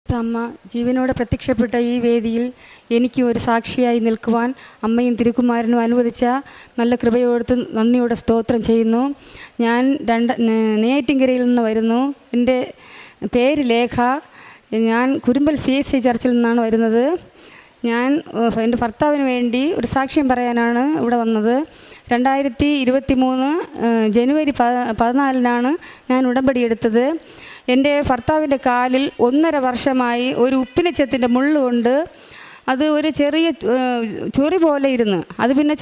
പരിശുദ്ധ അമ്മ ജീവനോടെ പ്രത്യക്ഷപ്പെട്ട ഈ വേദിയിൽ എനിക്ക് ഒരു സാക്ഷിയായി നിൽക്കുവാൻ അമ്മയും തിരുക്കുമാരനും അനുവദിച്ച നല്ല കൃപയോടുത്ത് നന്ദിയോടെ സ്തോത്രം ചെയ്യുന്നു. ഞാൻ നെയ്യാറ്റിൻകരയിൽ നിന്ന് വരുന്നു. എൻ്റെ പേര് ലേഖ. ഞാൻ കുരുമ്പൽ CSC ചർച്ചിൽ നിന്നാണ് വരുന്നത്. ഞാൻ എൻ്റെ ഭർത്താവിന് വേണ്ടി ഒരു സാക്ഷ്യം പറയാനാണ് ഇവിടെ വന്നത്. 2023 ജനുവരി 14 ഞാൻ ഉടമ്പടി എടുത്തത്. എൻ്റെ ഭർത്താവിൻ്റെ കാലിൽ 1.5 വർഷമായി ഒരു ഉപ്പിനച്ചത്തിൻ്റെ മുള്ളുകൊണ്ട് അത് ഒരു ചെറിയ ചൊറി പോലെ ഇരുന്ന് അത് പിന്നെ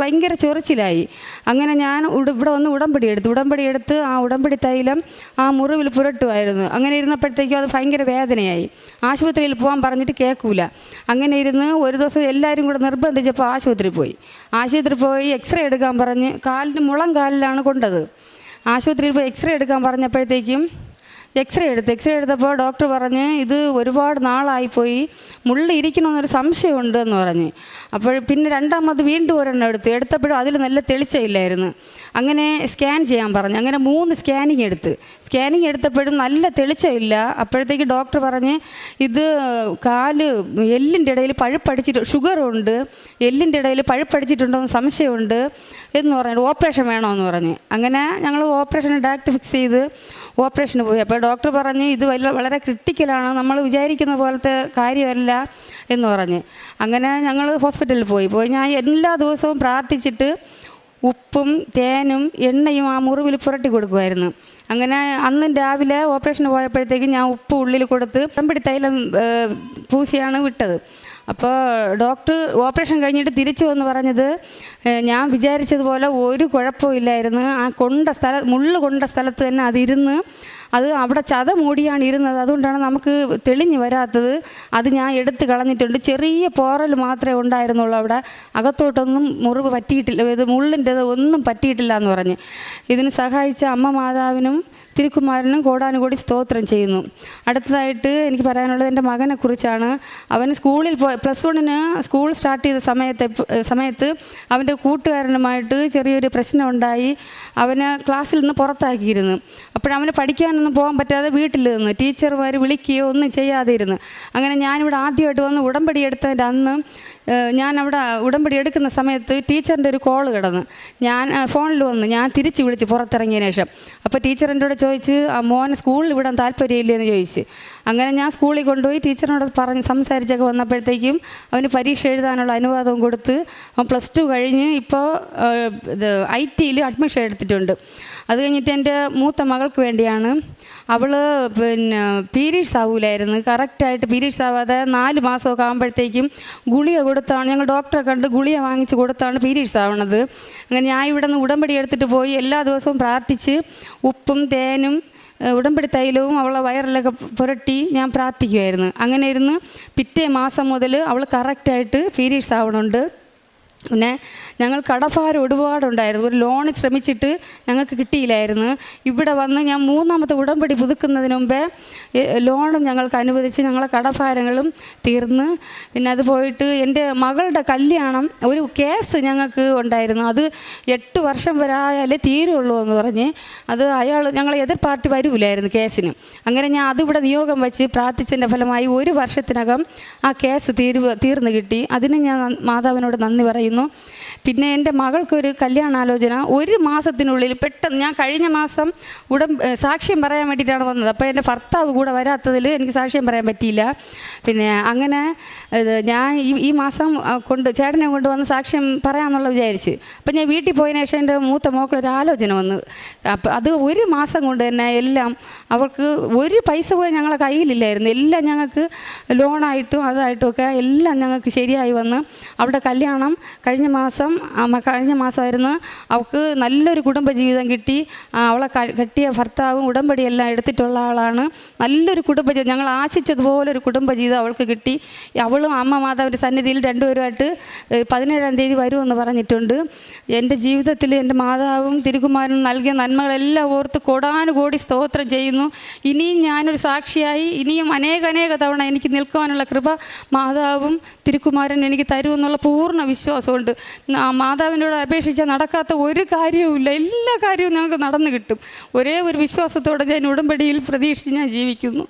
ഭയങ്കര ചൊറിച്ചിലായി. അങ്ങനെ ഞാൻ ഇവിടെ വന്ന് ഉടമ്പടി എടുത്ത് ആ ഉടമ്പടി തൈലം ആ മുറിവിൽ പുരട്ടുമായിരുന്നു. അങ്ങനെ ഇരുന്നപ്പോഴത്തേക്കും അത് ഭയങ്കര വേദനയായി. ആശുപത്രിയിൽ പോകാൻ പറഞ്ഞിട്ട് കേൾക്കൂല. അങ്ങനെ ഇരുന്ന് ഒരു ദിവസം എല്ലാവരും കൂടെ നിർബന്ധിച്ചപ്പോൾ ആശുപത്രി പോയി എക്സ്റേ എടുക്കാൻ പറഞ്ഞ് മുളം കാലിലാണ് കൊണ്ടത്. ആശുപത്രിയിൽ പോയി എക്സ്റേ എടുക്കാൻ പറഞ്ഞപ്പോഴത്തേക്കും എക്സ്റേ എടുത്തപ്പോൾ ഡോക്ടർ പറഞ്ഞ് ഇത് ഒരുപാട് നാളായിപ്പോയി, മുള്ളി ഇരിക്കണമെന്നൊരു സംശയമുണ്ട് എന്ന് പറഞ്ഞ്. അപ്പോൾ പിന്നെ രണ്ടാമത് വീണ്ടും ഒരെണ്ണം എടുത്തപ്പോഴും അതിൽ നല്ല തെളിച്ചമില്ലായിരുന്നു. അങ്ങനെ സ്കാൻ ചെയ്യാൻ പറഞ്ഞു. അങ്ങനെ 3 സ്കാനിങ് എടുത്തപ്പോഴും നല്ല തെളിച്ചമില്ല. അപ്പോഴത്തേക്ക് ഡോക്ടർ പറഞ്ഞ് ഇത് കാല് എല്ലിൻ്റെ ഇടയിൽ പഴുപ്പടിച്ചിട്ട് ഷുഗറുണ്ട്, എല്ലിൻ്റെ ഇടയിൽ പഴുപ്പടിച്ചിട്ടുണ്ടോയെന്ന് സംശയമുണ്ട് എന്ന് പറഞ്ഞു. ഓപ്പറേഷൻ വേണമെന്ന് പറഞ്ഞ്. അങ്ങനെ ഞങ്ങൾ ഓപ്പറേഷന് ഡയറക്റ്റ് ഫിക്സ് ചെയ്ത് ഓപ്പറേഷന് പോയി. അപ്പോൾ ഡോക്ടർ പറഞ്ഞ് ഇത് വളരെ ക്രിട്ടിക്കലാണ്, നമ്മൾ വിചാരിക്കുന്ന പോലത്തെ കാര്യമല്ല എന്ന് പറഞ്ഞ്. അങ്ങനെ ഞങ്ങൾ ഹോസ്പിറ്റലിൽ പോയി ഞാൻ എല്ലാ ദിവസവും പ്രാർത്ഥിച്ചിട്ട് ഉപ്പും തേനും എണ്ണയും ആ മുറിവിൽ പുരട്ടി കൊടുക്കുമായിരുന്നു. അങ്ങനെ അന്ന് രാവിലെ ഓപ്പറേഷന് പോയപ്പോഴത്തേക്കും ഞാൻ ഉപ്പ് ഉള്ളിൽ കൊടുത്ത് ഉടമ്പടി തൈലം പൂശിയാണ് വിട്ടത്. അപ്പോൾ ഡോക്ടർ ഓപ്പറേഷൻ കഴിഞ്ഞിട്ട് തിരിച്ചു വന്ന് പറഞ്ഞത് ഞാൻ വിചാരിച്ചതുപോലെ ഒരു കുഴപ്പമില്ലായിരുന്നു. ആ മുള്ളു കൊണ്ട സ്ഥലത്ത് തന്നെ അത് അവിടെ ചത മൂടിയാണ് ഇരുന്നത്. അതുകൊണ്ടാണ് നമുക്ക് തെളിഞ്ഞ് വരാത്തത്. അത് ഞാൻ എടുത്ത് കളഞ്ഞിട്ടുണ്ട്. ചെറിയ പോറൽ മാത്രമേ ഉണ്ടായിരുന്നുള്ളൂ. അവിടെ അകത്തോട്ടൊന്നും മുറിവ് പറ്റിയിട്ടില്ല, ഇത് മുള്ളിൻ്റെത് ഒന്നും പറ്റിയിട്ടില്ല എന്ന് പറഞ്ഞ്. ഇതിന് സഹായിച്ച അമ്മ മാതാവിനും തിരുക്കുമാരനും കോടാനുകൂടി സ്തോത്രം ചെയ്യുന്നു. അടുത്തതായിട്ട് എനിക്ക് പറയാനുള്ളത് എൻ്റെ മകനെക്കുറിച്ചാണ്. അവൻ സ്കൂളിൽ +1 സ്കൂൾ സ്റ്റാർട്ട് ചെയ്ത സമയത്ത് അവൻ്റെ കൂട്ടുകാരനുമായിട്ട് ചെറിയൊരു പ്രശ്നമുണ്ടായി. അവനെ ക്ലാസ്സിൽ നിന്ന് പുറത്താക്കിയിരുന്നു. അപ്പോഴവന് പഠിക്കാനൊന്നും പോകാൻ പറ്റാതെ വീട്ടിൽ നിന്ന് ടീച്ചർമാർ വിളിക്കുകയോ ഒന്നും ചെയ്യാതെ ഇരുന്ന്. അങ്ങനെ ഞാനിവിടെ ആദ്യമായിട്ട് വന്ന് ഉടമ്പടി എടുത്തതിൻ്റെ അന്ന് ഞാനവിടെ ഉടമ്പടി എടുക്കുന്ന സമയത്ത് ടീച്ചറിൻ്റെ ഒരു കോള് കിടന്നു. ഞാൻ ഫോണിൽ വന്ന് ഞാൻ തിരിച്ച് വിളിച്ച് പുറത്തിറങ്ങിയതിന് ശേഷം. അപ്പോൾ ടീച്ചർ എൻ്റെ കൂടെ ചോദിച്ച് മോനെ സ്കൂളിൽ വിടാൻ താല്പര്യമില്ലെന്ന് ചോദിച്ച്. അങ്ങനെ ഞാൻ സ്കൂളിൽ കൊണ്ടുപോയി ടീച്ചറിനോട് സംസാരിച്ചൊക്കെ വന്നപ്പോഴത്തേക്കും അവന് പരീക്ഷ എഴുതാനുള്ള അനുവാദവും കൊടുത്ത് അവൻ +2 കഴിഞ്ഞ് ഇപ്പോൾ IT അഡ്മിഷൻ എടുത്തിട്ടുണ്ട്. അത് കഴിഞ്ഞിട്ട് എൻ്റെ മൂത്ത മകൾക്ക് വേണ്ടിയാണ്. അവൾ പീരീഡ്സ് ആവൂലായിരുന്നു. കറക്റ്റായിട്ട് പീരീഡ്സ് ആവാതെ 4 മാസമൊക്കെ ആകുമ്പോഴത്തേക്കും ഗുളിക കൊടുത്താണ്, ഞങ്ങൾ ഡോക്ടറെ കണ്ട് ഗുളിക വാങ്ങിച്ച് കൊടുത്താണ് പീരീഡ്സ് ആവണത്. അങ്ങനെ ഞാൻ ഇവിടെ നിന്ന് ഉടമ്പടി എടുത്തിട്ട് പോയി എല്ലാ ദിവസവും പ്രാർത്ഥിച്ച് ഉപ്പും തേനും ഉടമ്പടി തൈലവും അവളെ വയറിലൊക്കെ പുരട്ടി ഞാൻ പ്രാർത്ഥിക്കുമായിരുന്നു. അങ്ങനെ ഇരുന്ന് പിറ്റേ മാസം മുതൽ അവൾ കറക്റ്റായിട്ട് പീരീഡ്സ് ആവണുണ്ട്. പിന്നെ ഞങ്ങൾ കടഭാരം ഒരുപാടുണ്ടായിരുന്നു. ഒരു ലോണ് ശ്രമിച്ചിട്ട് ഞങ്ങൾക്ക് കിട്ടിയില്ലായിരുന്നു. ഇവിടെ വന്ന് ഞാൻ 3ാമത്തെ ഉടമ്പടി പുതുക്കുന്നതിന് മുമ്പേ ലോണും ഞങ്ങൾക്ക് അനുവദിച്ച് ഞങ്ങളെ കടഭാരങ്ങളും തീർന്ന്. പിന്നെ അത് പോയിട്ട് എൻ്റെ മകളുടെ കല്യാണം ഒരു കേസ് ഞങ്ങൾക്ക് ഉണ്ടായിരുന്നു. അത് 8 വർഷം വരെ ആയാലേ തീരുള്ളൂ എന്ന് പറഞ്ഞ് അത് ഞങ്ങളെ എതിർ പാർട്ടി വരൂലായിരുന്നു കേസിന്. അങ്ങനെ ഞാൻ അതിവിടെ നിയോഗം വെച്ച് പ്രാർത്ഥിച്ചതിൻ്റെ ഫലമായി 1 വർഷത്തിനകം ആ കേസ് തീർന്നു കിട്ടി. അതിന് ഞാൻ മാതാവിനോട് നന്ദി പറയുന്നു. പിന്നെ എൻ്റെ മകൾക്കൊരു കല്യാണാലോചന 1 മാസത്തിനുള്ളിൽ പെട്ടെന്ന്. ഞാൻ കഴിഞ്ഞ മാസം സാക്ഷ്യം പറയാൻ വേണ്ടിയിട്ടാണ് വന്നത്. അപ്പോൾ എൻ്റെ ഭർത്താവ് കൂടെ വരാത്തതിൽ എനിക്ക് സാക്ഷ്യം പറയാൻ പറ്റിയില്ല. പിന്നെ അങ്ങനെ ഞാൻ ഈ മാസം ചേട്ടനെ കൊണ്ട് വന്ന് സാക്ഷ്യം പറയാമെന്നുള്ള വിചാരിച്ച്. അപ്പം ഞാൻ വീട്ടിൽ പോയതിനു ശേഷം എൻ്റെ മൂത്ത മോക്കൊരു ആലോചന വന്നു. അപ്പം അത് 1 മാസം കൊണ്ട് തന്നെ എല്ലാം അവൾക്ക് ഒരു പൈസ പോലും ഞങ്ങളെ കയ്യിലില്ലായിരുന്നു. എല്ലാം ഞങ്ങൾക്ക് ലോണായിട്ടും അതായിട്ടും ഒക്കെ എല്ലാം ഞങ്ങൾക്ക് ശരിയായി വന്ന് അവിടെ കല്യാണം കഴിഞ്ഞ മാസമായിരുന്നു. അവൾക്ക് നല്ലൊരു കുടുംബജീവിതം കിട്ടി. അവളെ കെട്ടിയ ഭർത്താവും ഉടമ്പടിയെല്ലാം എടുത്തിട്ടുള്ള ആളാണ്. നല്ലൊരു കുടുംബജീവിതം, ഞങ്ങൾ ആശിച്ചതുപോലെ ഒരു കുടുംബജീവിതം അവൾക്ക് കിട്ടി. അവളും അമ്മ മാതാവിൻ്റെ സന്നിധിയിൽ 2 പേരുമായിട്ട് 17-ാം തീയതി വരുമെന്ന് പറഞ്ഞിട്ടുണ്ട്. എൻ്റെ ജീവിതത്തിൽ എൻ്റെ മാതാവും തിരുക്കുമാരനും നൽകിയ നന്മകളെല്ലാം ഓർത്ത് കോടാനുകോടി സ്തോത്രം ചെയ്യുന്നു. ഇനിയും ഞാനൊരു സാക്ഷിയായി ഇനിയും അനേക തവണ എനിക്ക് നിൽക്കുവാനുള്ള കൃപ മാതാവും തിരുക്കുമാരൻ എനിക്ക് തരുമെന്നുള്ള പൂർണ്ണ വിശ്വാസമുണ്ട്. മാതാവിനോട് അപേക്ഷിച്ചാൽ നടക്കാത്ത ഒരു കാര്യവുമില്ല. എല്ലാ കാര്യവും ഞങ്ങൾക്ക് നടന്നു കിട്ടും. ഒരേ ഒരു വിശ്വാസത്തോടെ ഞാൻ ഉടമ്പടിയിൽ പ്രതീക്ഷിച്ച് ഞാൻ ജീവിക്കുന്നു.